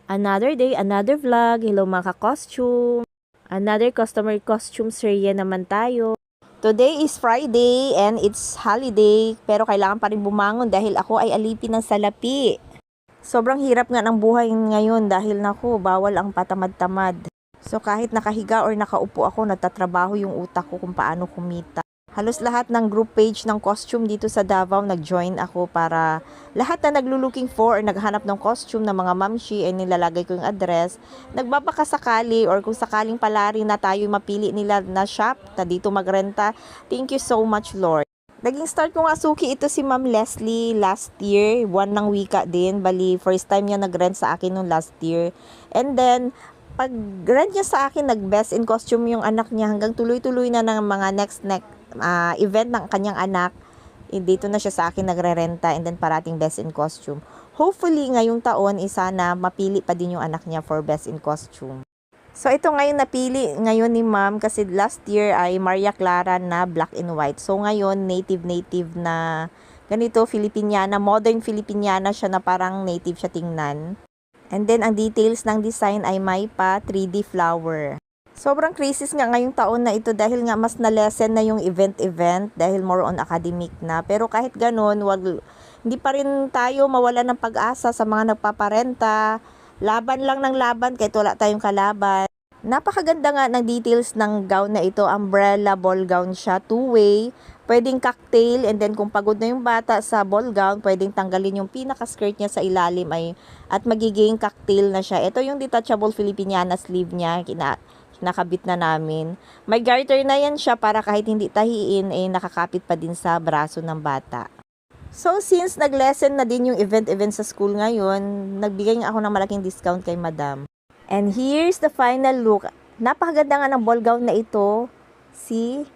Another day, another vlog. Hello mga ka-costume. Another customer costume serye naman tayo. Today is Friday and it's holiday pero kailangan pa rin bumangon dahil ako ay alipin ng salapi. Sobrang hirap nga ng buhay ngayon dahil naku, bawal ang patamad-tamad. So kahit nakahiga or nakaupo ako, nagtatrabaho yung utak ko kung paano kumita. Halos lahat ng group page ng costume dito sa Davao nag-join ako para lahat na naglo-looking for or naghanap ng costume ng mga mamshi ay nilalagay ko yung address. Nagbabakasakali or kung sakaling pala rin na tayo mapili nila na shop na dito magrenta. Thank you so much, Lord. Naging start ko nga suki ito si Ma'am Leslie last year. Buwan ng wika din. Bali, first time niya nag-rent sa akin nung last year. And then, pag rent niya sa akin, nag-best in costume yung anak niya hanggang tuloy-tuloy na ng mga next event ng kanyang anak. Dito na siya sa akin nagre-renta and then parating best in costume. Hopefully, ngayong taon, sana mapili pa din yung anak niya for best in costume. So, ito ngayon napili ngayon ni ma'am kasi last year ay Maria Clara na black and white. So, ngayon native na ganito, Filipiniana, modern Filipiniana siya na parang native siya tingnan. And then, ang details ng design ay may pa 3D flower. Sobrang crisis nga ngayong taon na ito dahil nga mas na-lessen na yung event dahil more on academic na. Pero kahit ganun, hindi pa rin tayo mawala ng pag-asa sa mga nagpaparenta. Laban lang ng laban kahit wala tayong kalaban. Napakaganda nga ng details ng gown na ito. Umbrella ball gown siya, two-way. Pwedeng cocktail and then kung pagod na yung bata sa ball gown, pwedeng tanggalin yung pinaka-skirt niya sa ilalim at magiging cocktail na siya. Ito yung detachable Filipiniana sleeve niya, nakabit na namin. May garter na yan siya para kahit hindi tahiin, nakakapit pa din sa braso ng bata. So, since nag-lesson na din yung event sa school ngayon, nagbigay nga ako ng malaking discount kay madam. And here's the final look. Napakaganda nga ng ball gown na ito. Si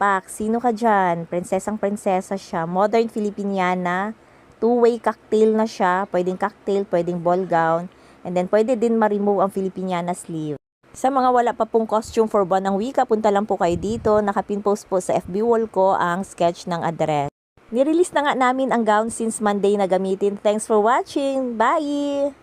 Pak, sino ka dyan? Prinsesang-prinsesa siya. Modern Filipiniana. Two-way cocktail na siya. Pwedeng cocktail, pwedeng ball gown. And then, pwede din ma-remove ang Filipiniana sleeve. Sa mga wala pa pong costume for buwan ng wika, punta lang po kayo dito. Nakapin-post po sa FB wall ko ang sketch ng address. Nirelease na nga namin ang gown since Monday na gamitin. Thanks for watching. Bye!